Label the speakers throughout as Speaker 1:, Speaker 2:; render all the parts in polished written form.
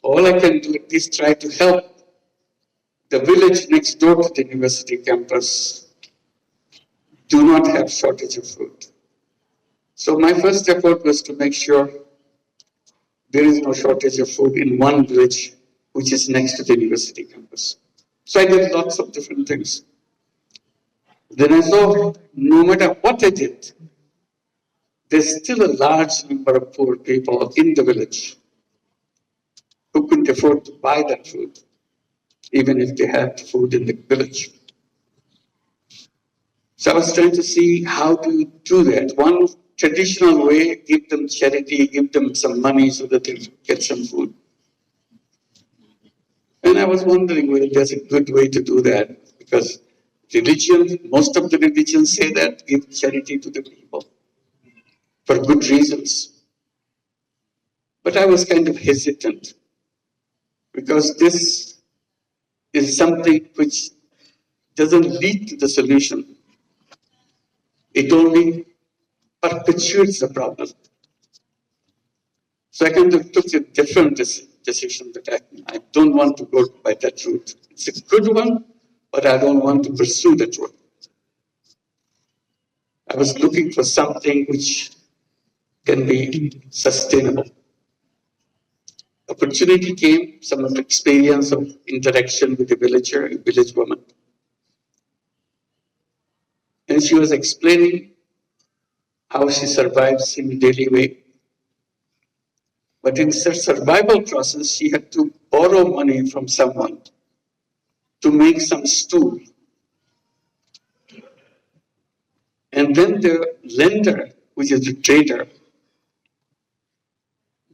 Speaker 1: all I can do is try to help the village next door to the university campus do not have shortage of food. So my first effort was to make sure there is no shortage of food in one village which is next to the university campus. So I did lots of different things. Then I saw no matter what I did, there's still a large number of poor people in the village who couldn't afford to buy that food, even if they had food in the village. So I was trying to see how to do that. One traditional way, give them charity, give them some money so that they get some food. And I was wondering whether there's a good way to do that, because religion, most of the religions say that, give charity to the people for good reasons. But I was kind of hesitant, because this is something which doesn't lead to the solution. It only perpetuates the problem. So I kind of took a different decision that I don't want to go by that route. It's a good one, but I don't want to pursue that route. I was looking for something which can be sustainable. Opportunity came, some experience of interaction with a villager, a village woman. And she was explaining how she survives in a daily way. But in her survival process, she had to borrow money from someone to make some stool. And then the lender, which is the trader,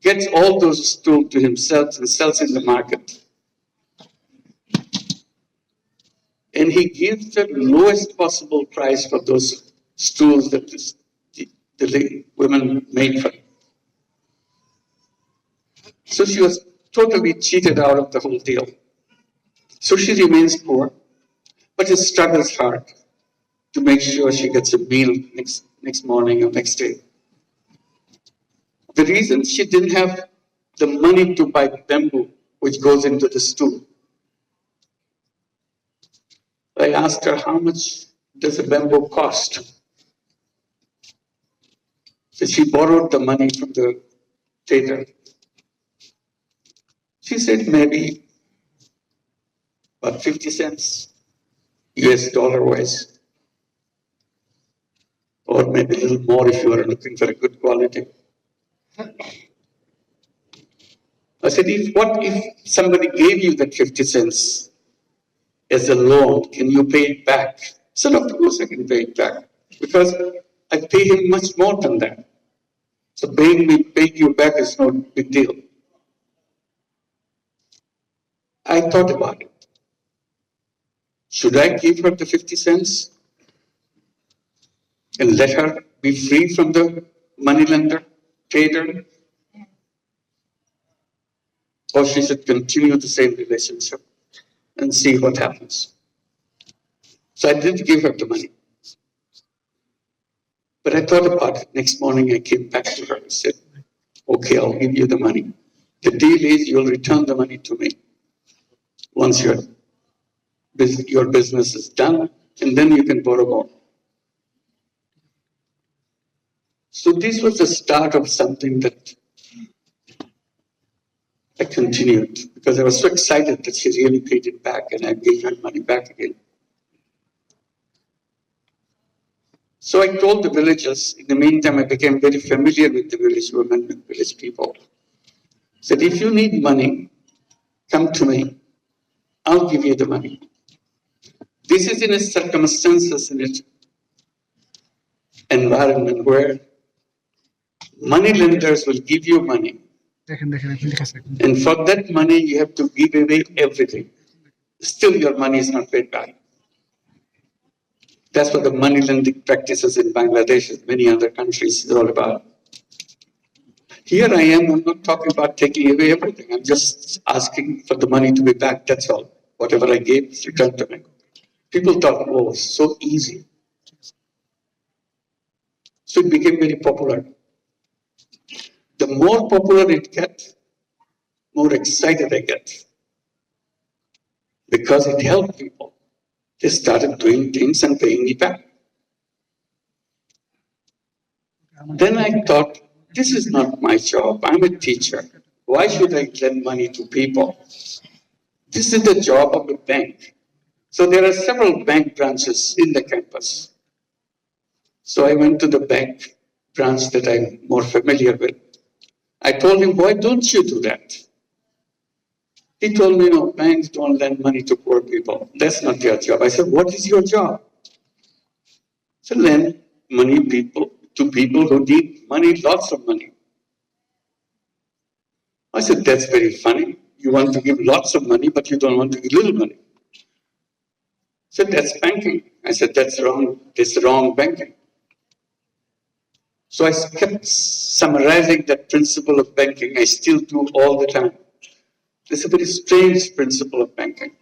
Speaker 1: gets all those stools to himself and sells in the market. And he gives the lowest possible price for those stools that the women made for him. So she was totally cheated out of the whole deal. So she remains poor, but she struggles hard to make sure she gets a meal next morning or next day. The reason she didn't have the money to buy bamboo, which goes into the stool, I asked her, how much does a bamboo cost? So she borrowed the money from the trader. She said maybe about 50 cents US dollar wise, or maybe a little more if you are looking for a good quality. I said, what if somebody gave you that 50 cents as a loan, can you pay it back? I said, of course I can pay it back, because I pay him much more than that. So paying you back is no big deal. I thought about it. Should I give her the 50 cents and let her be free from the moneylender, trader? Or she should continue the same relationship and see what happens. So I did give her the money. But I thought about it. Next morning I came back to her and said, okay, I'll give you the money. The deal is you'll return the money to me once your business is done, and then you can borrow more. So this was the start of something that I continued, because I was so excited that she really paid it back and I gave her money back again. So I told the villagers, in the meantime I became very familiar with the village women and village people. I said, if you need money, come to me, I'll give you the money. This is in a circumstances, in an environment where money lenders will give you money. And for that money, you have to give away everything. Still, your money is not paid back. That's what the money lending practices in Bangladesh and many other countries is all about. Here I am, I'm not talking about taking away everything. I'm just asking for the money to be back, that's all. Whatever I gave is returned to me. People thought, oh, so easy. So it became very popular. The more popular it gets, more excited I get. Because it helped people. They started doing things and paying me back. Then I thought, this is not my job. I'm a teacher. Why should I lend money to people? This is the job of the bank. So there are several bank branches in the campus. So I went to the bank branch that I'm more familiar with. I told him, why don't you do that? He told me, no, banks don't lend money to poor people. That's not their job. I said, what is your job? So lend money to people who need money, lots of money. I said, that's very funny. You want to give lots of money, but you don't want to give little money. He said, that's banking. I said, that's wrong. That's wrong banking. So I kept summarizing that principle of banking. I still do all the time. It's a very strange principle of banking.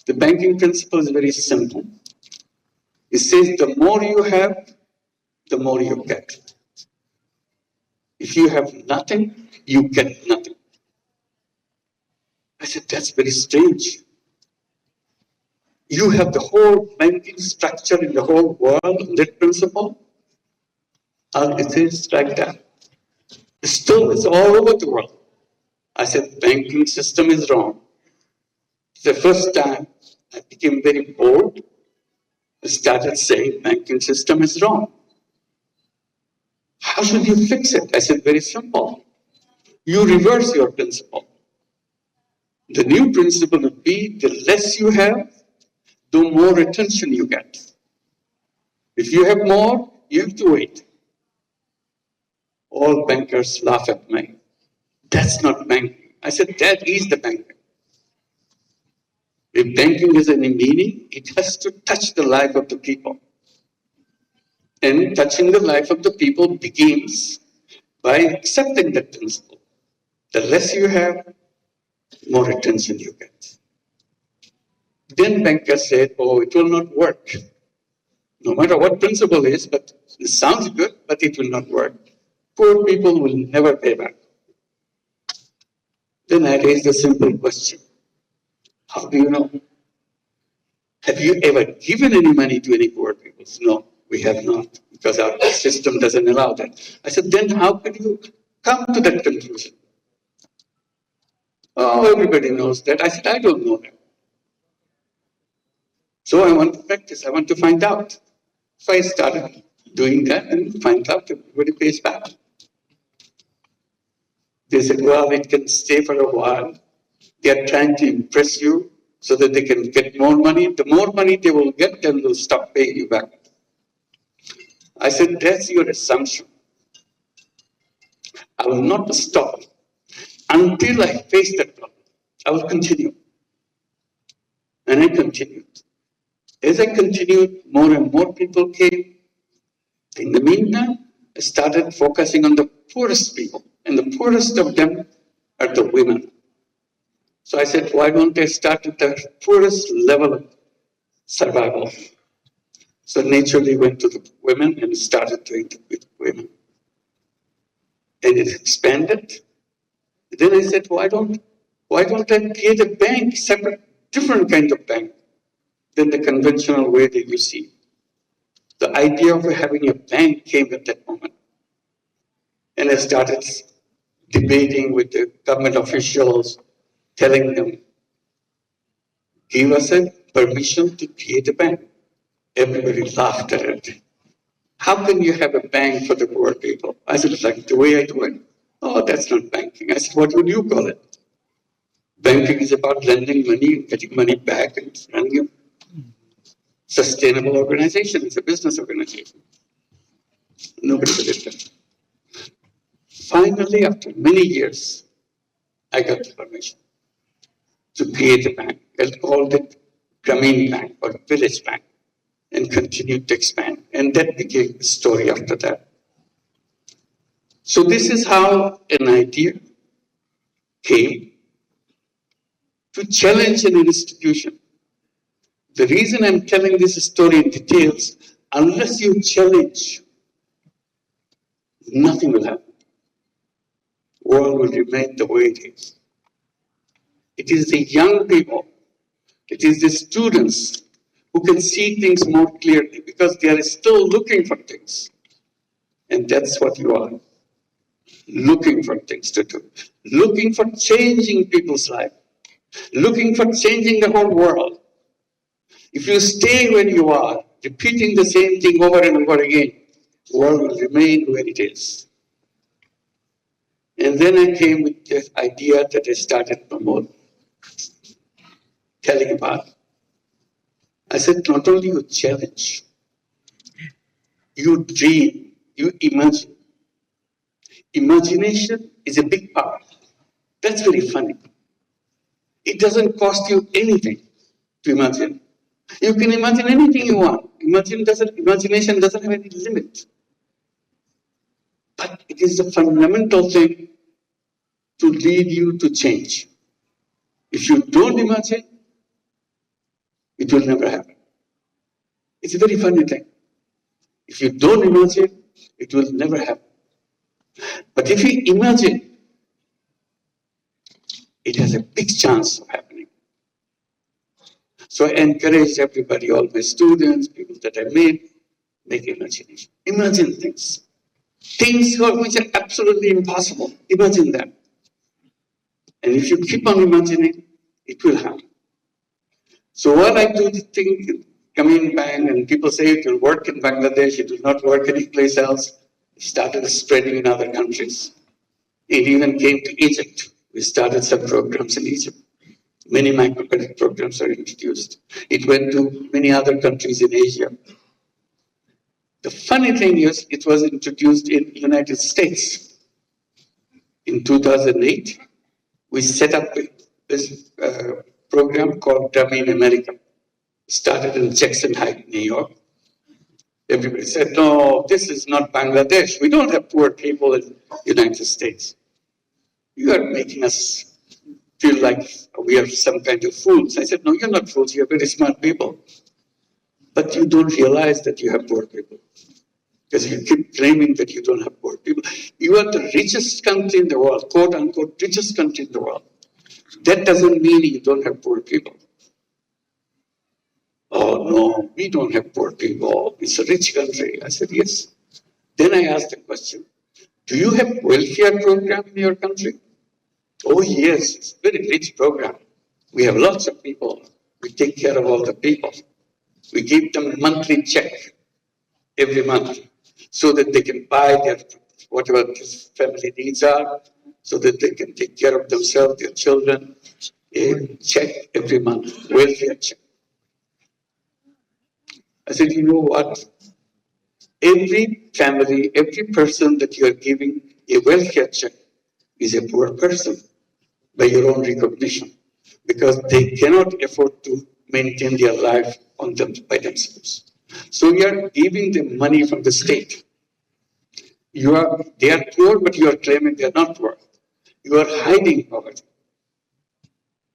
Speaker 1: The banking principle is very simple. It says the more you have, the more you get. If you have nothing, you get nothing. I said, that's very strange. You have the whole banking structure in the whole world, that principle, and it is like that. Still, it's all over the world. I said, banking system is wrong. The first time I became very bold, I started saying banking system is wrong. How should you fix it? I said, very simple. You reverse your principle. The new principle would be the less you have, the more attention you get. If you have more, you have to wait. All bankers laugh at me. That's not banking. I said, that is the banking. If banking has any meaning, it has to touch the life of the people. And touching the life of the people begins by accepting that principle. The less you have, more attention you get. Then bankers said, oh, it will not work. No matter what principle is, but it sounds good, but it will not work. Poor people will never pay back. Then I raised a simple question. How do you know? Have you ever given any money to any poor people? No, we have not, because our system doesn't allow that. I said, then how could you come to that conclusion? Oh, everybody knows that. I said, I don't know that. So I want to practice. I want to find out. So I started doing that and find out everybody pays back. They said, well, it can stay for a while. They are trying to impress you so that they can get more money. The more money they will get, then they'll stop paying you back. I said, that's your assumption. I will not stop until I face that problem. I will continue. And I continued. As I continued, more and more people came. In the meantime, I started focusing on the poorest people. And the poorest of them are the women. So I said, why don't I start at the poorest level of survival? So naturally went to the women and started doing it with women. And it expanded. Then I said, why don't I create a bank, separate, different kind of bank than the conventional way that you see? The idea of having a bank came at that moment. And I started debating with the government officials, telling them, give us a permission to create a bank. Everybody laughed at it. How can you have a bank for the poor people? I said, like the way I do it. Oh, that's not banking. I said, what would you call it? Banking is about lending money and getting money back and running a sustainable organization. It's a business organization. Nobody believed it. Finally, after many years, I got the permission to create a bank. I called it Grameen Bank or Village Bank and continued to expand. And that became the story after that. So this is how an idea came to challenge an institution. The reason I'm telling this story in details, unless you challenge, nothing will happen. world will remain the way it is. It is the young people, it is the students who can see things more clearly because they are still looking for things. And that's what you are. Looking for things to do. Looking for changing people's life. Looking for changing the whole world. If you stay where you are, repeating the same thing over and over again, the world will remain where it is. And then I came with the idea that I started telling about. I said, not only you challenge, you dream, you imagine. Imagination is a big part. That's very funny. It doesn't cost you anything to imagine. You can imagine anything you want. Imagination doesn't have any limit. But it is the fundamental thing to lead you to change. If you don't imagine, it will never happen. It's a very funny thing. If you don't imagine, it will never happen. But if you imagine, it has a big chance of happening. So I encourage everybody, all my students, people that I meet, make imagination. Imagine things. Things which are absolutely impossible. Imagine them. And if you keep on imagining, it will happen. So what I do think, coming back, and people say it will work in Bangladesh, it will not work anyplace else, it started spreading in other countries. It even came to Egypt. We started some programs in Egypt. Many microcredit programs are introduced. It went to many other countries in Asia. The funny thing is, it was introduced in the United States. In 2008, we set up this program called Grameen America. Started in Jackson Heights, New York. Everybody said, no, this is not Bangladesh. We don't have poor people in the United States. You are making us feel like we are some kind of fools. I said, no, you're not fools. You're very smart people. But you don't realize that you have poor people. Because you keep claiming that you don't have poor people. You are the richest country in the world, quote unquote, richest country in the world. That doesn't mean you don't have poor people. Oh no, we don't have poor people. It's a rich country. I said, yes. Then I asked the question, do you have welfare program in your country? Oh yes, it's a very rich program. We have lots of people. We take care of all the people. We give them a monthly check every month so that they can buy their whatever their family needs are, so that they can take care of themselves, their children. A check every month, welfare check. I said, you know what? Every family, every person that you are giving a welfare check is a poor person by your own recognition, because they cannot afford to maintain their life on them by themselves. So you are giving them money from the state. They are poor, but you are claiming they are not poor. You are hiding poverty.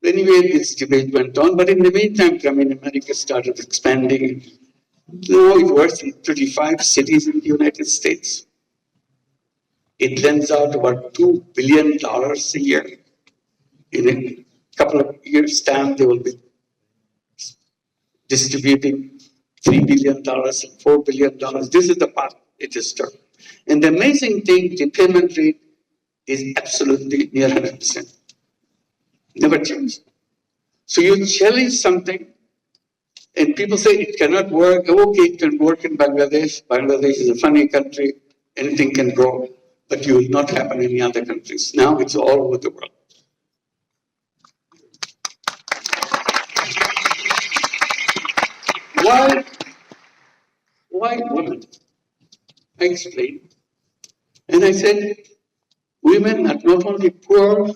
Speaker 1: Anyway, this debate went on, but in the meantime, Grameen America started expanding. Now it works in 35 cities in the United States. It lends out about $2 billion a year. In a couple of years' time, they will be distributing $3 billion and $4 billion. This is the path it is done. And the amazing thing, the payment rate is absolutely near 100%. Never changed. So you challenge something, and people say it cannot work. Okay, it can work in Bangladesh. Bangladesh is a funny country. Anything can go, but it will not happen in any other countries. Now it's all over the world. Why women? I explained. And I said, women are not only poor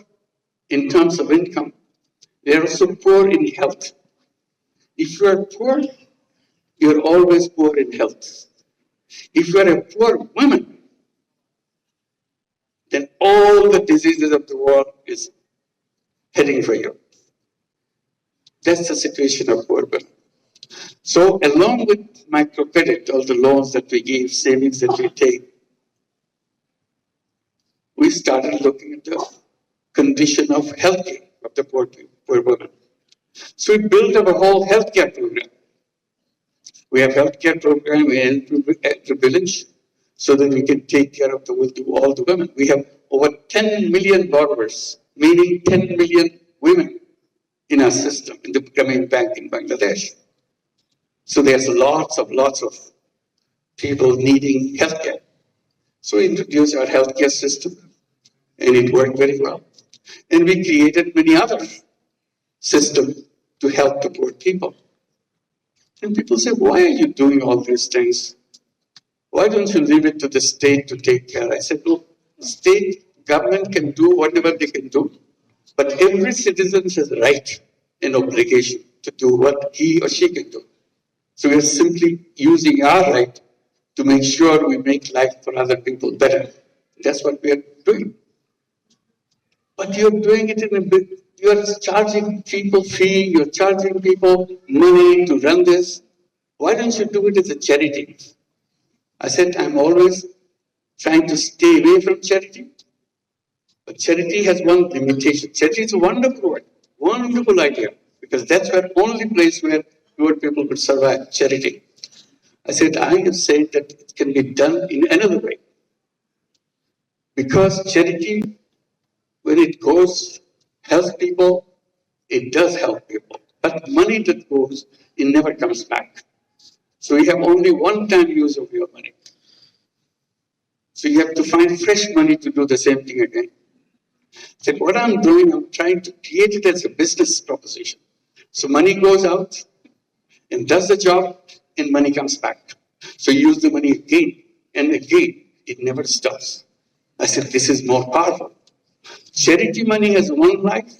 Speaker 1: in terms of income, they are also poor in health. If you are poor, you're always poor in health. If you are a poor woman, then all the diseases of the world is heading for you. That's the situation of poor women. So along with microcredit, all the loans that we give, savings that we take, we started looking at the condition of healthcare of the poor women. So we built up a whole healthcare program. We have healthcare program in the village so that we can take care of all the women. We have over 10 million borrowers, meaning 10 million women in our system, in the Grameen Bank in Bangladesh. So there's lots of people needing healthcare. So we introduced our healthcare system, and it worked very well. And we created many other systems to help the poor people. And people say, why are you doing all these things? Why don't you leave it to the state to take care? I said, look, state government can do whatever they can do, but every citizen has a right and obligation to do what he or she can do. So we are simply using our right to make sure we make life for other people better. That's what we are doing. But you're doing it in a bit. You're charging people fee, you're charging people money to run this. Why don't you do it as a charity? I said, I'm always trying to stay away from charity. But charity has one limitation. Charity is a wonderful word, wonderful idea, because that's the only place where poor people could survive, charity. I said, I have said that it can be done in another way. Because charity, when it goes, helps people, it does help people. But money that goes, it never comes back. So you have only one-time use of your money. So you have to find fresh money to do the same thing again. So what I'm doing, I'm trying to create it as a business proposition. So money goes out and does the job, and money comes back. So you use the money again and again. It never stops. I said, this is more powerful. Charity money has one life.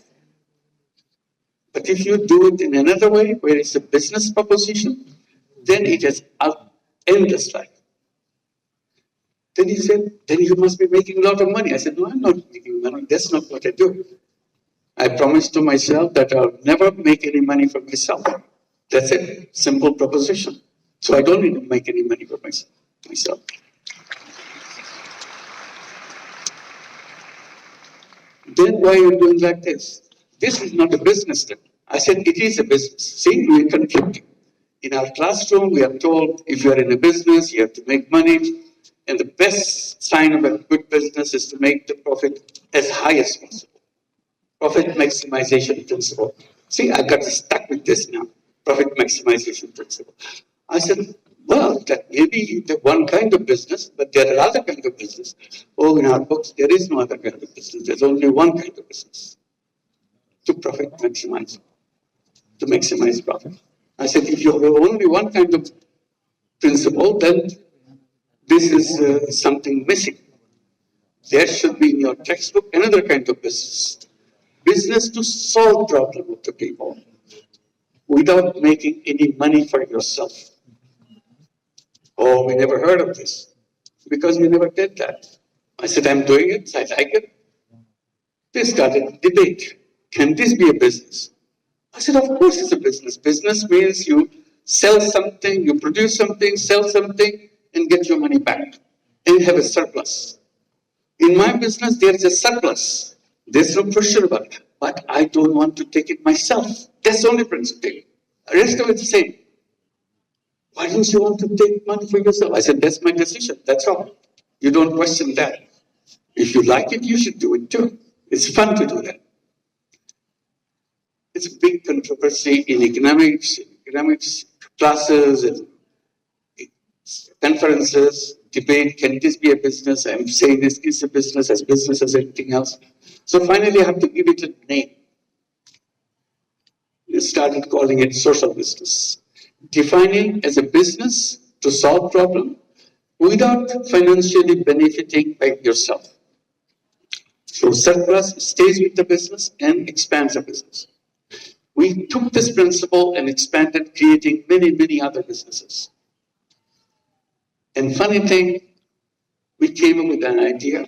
Speaker 1: But if you do it in another way, where it's a business proposition, then it has endless life. Then he said, then you must be making a lot of money. I said, no, I'm not making money. That's not what I do. I promised to myself that I'll never make any money for myself. That's a simple proposition. So I don't need to make any money for myself. Then why are you doing like this? This is not a business then. I said, it is a business. See, we are conflicting. In our classroom, we are told if you are in a business, you have to make money. And the best sign of a good business is to make the profit as high as possible. Profit maximization principle. See, I got stuck with this now. Profit maximization principle. I said, well, that may be the one kind of business, but there are other kinds of business. Oh, in our books, there is no other kind of business. There's only one kind of business. To profit maximize. To maximize profit. I said, if you have only one kind of principle, then this is something missing. There should be in your textbook another kind of business. Business to solve problems of the people without making any money for yourself. Oh, we never heard of this because we never did that. I said, I'm doing it. I like it. They started a debate. Can this be a business? I said, of course it's a business. Business means you sell something, you produce something, sell something, and get your money back. And have a surplus. In my business, there is a surplus. There's no pressure about it. But I don't want to take it myself. That's the only principle. The rest of it's the same. Why don't you want to take money for yourself? I said, that's my decision. That's all. You don't question that. If you like it, you should do it too. It's fun to do that. It's a big controversy in economics classes and conferences, debate, can this be a business? I'm saying this is a business as anything else. So finally I have to give it a name. We started calling it social business. Defining as a business to solve problem without financially benefiting by yourself. So surplus stays with the business and expands the business. We took this principle and expanded, creating many, many other businesses. And funny thing, we came up with an idea.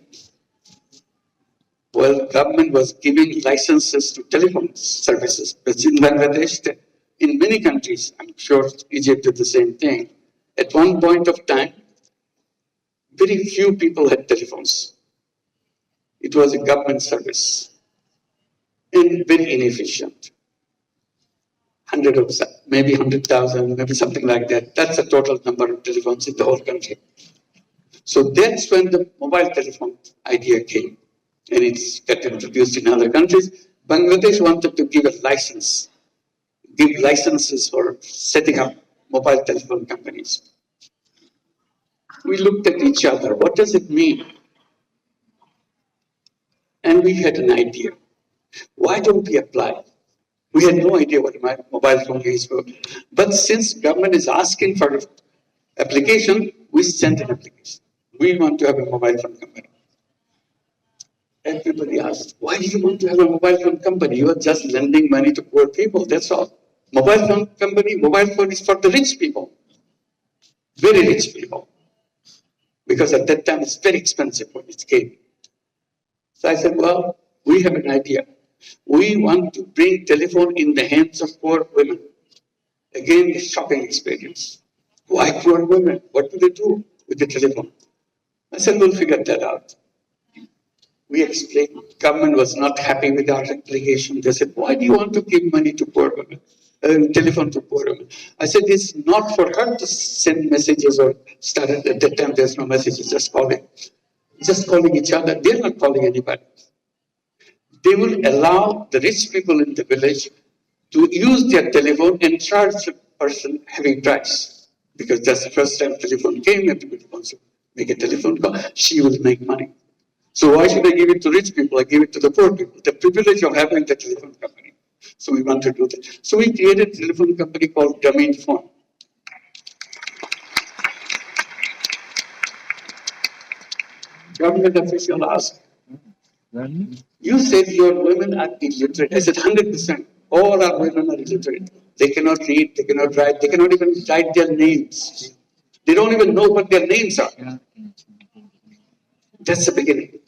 Speaker 1: Well, government was giving licenses to telephone services. But in Bangladesh, in many countries, I'm sure Egypt did the same thing. At one point of time, very few people had telephones. It was a government service and very inefficient. Maybe 100,000, maybe something like that. That's the total number of telephones in the whole country. So that's when the mobile telephone idea came, and it's got introduced in other countries. Bangladesh wanted to give a license, give licenses for setting up mobile telephone companies. We looked at each other. What does it mean? And we had an idea. Why don't we apply? We had no idea what my mobile phone is for. But since government is asking for application, we sent an application. We want to have a mobile phone company. Everybody asked, why do you want to have a mobile phone company? You are just lending money to poor people, that's all. Mobile phone company, mobile phone is for the rich people. Very rich people. Because at that time it's very expensive when it came. So I said, well, we have an idea. We want to bring telephone in the hands of poor women. Again, a shocking experience. Why poor women? What do they do with the telephone? I said, we'll figure that out. We explained. Government was not happy with our application. They said, why do you want to give money to poor women? Telephone to poor women. I said, it's not for her to send messages or start at that time. There's no messages, just calling each other. They're not calling anybody. They will allow the rich people in the village to use their telephone and charge the person heavy price. Because that's the first time telephone came, everybody wants to make a telephone call. She will make money. So why should I give it to rich people? I give it to the poor people. The privilege of having the telephone company. So we want to do that. So we created a telephone company called Grameen Phone. Government official asked, you said your women are illiterate. I said 100%. All our women are illiterate. They cannot read, they cannot write, they cannot even write their names. They don't even know what their names are. That's the beginning.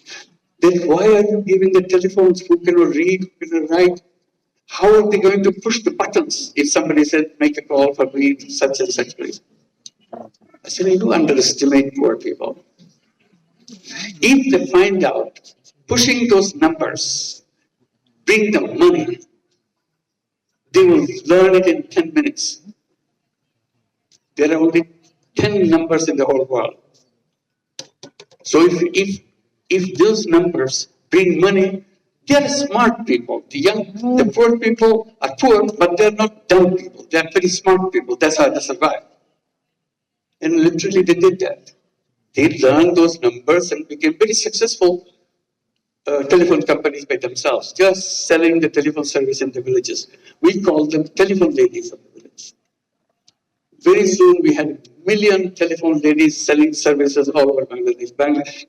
Speaker 1: Then why are you giving the telephones who cannot read, who cannot write? How are they going to push the buttons if somebody said, make a call for me to such and such place? I said, you do underestimate poor people. If they find out pushing those numbers bring them money, they will learn it in 10 minutes. There are only 10 numbers in the whole world. So if those numbers bring money, they are smart people. The poor people are poor, but they're not dumb people. They're very smart people. That's how they survive. And literally they did that. They learned those numbers and became very successful telephone companies by themselves, just selling the telephone service in the villages. We call them telephone ladies of the village. Very soon we had 1 million telephone ladies selling services all over Bangladesh.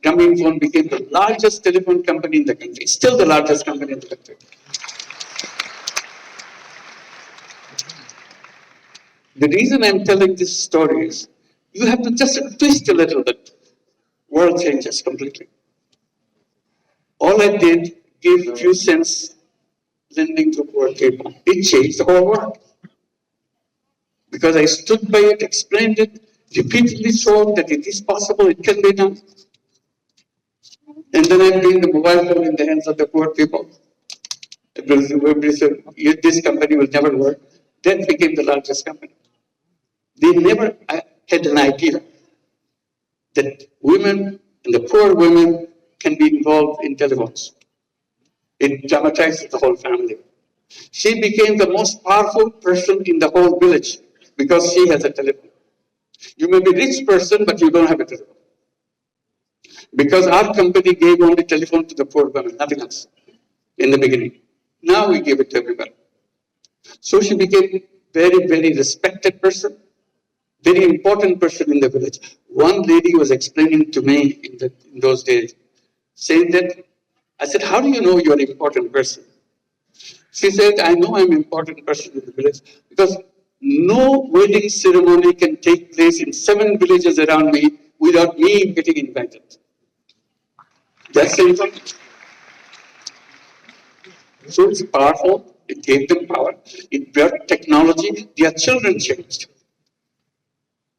Speaker 1: Grameen Phone became the largest telephone company in the country, still the largest company in the country. The reason I'm telling this story is, you have to just twist a little bit. World changes completely. All I did, gave a few cents lending to poor people. It changed the whole world. Because I stood by it, explained it, repeatedly showed that it is possible, it can be done. And then I bring the mobile phone in the hands of the poor people. Everybody said, this company will never work. That became the largest company. They never had an idea that women and the poor women can be involved in telephones. It dramatized the whole family. She became the most powerful person in the whole village because she has a telephone. You may be a rich person, but you don't have a telephone. Because our company gave only telephone to the poor women, nothing else, in the beginning. Now we give it to everybody. So she became very, very respected person, very important person in the village. One lady was explaining to me in those days, saying that, I said, how do you know you're an important person? She said, I know I'm an important person in the village because no wedding ceremony can take place in 7 villages around me without me getting invited. That's the information. So it's powerful. It gave them power. It brought technology. Their children changed.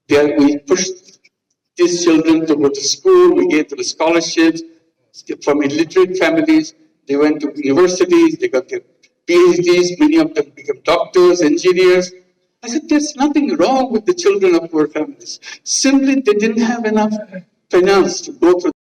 Speaker 1: We pushed these children to go to school. We gave them scholarships. from illiterate families. They went to universities, they got their PhDs, many of them became doctors, engineers. I said, there's nothing wrong with the children of poor families. Simply, they didn't have enough finance to go through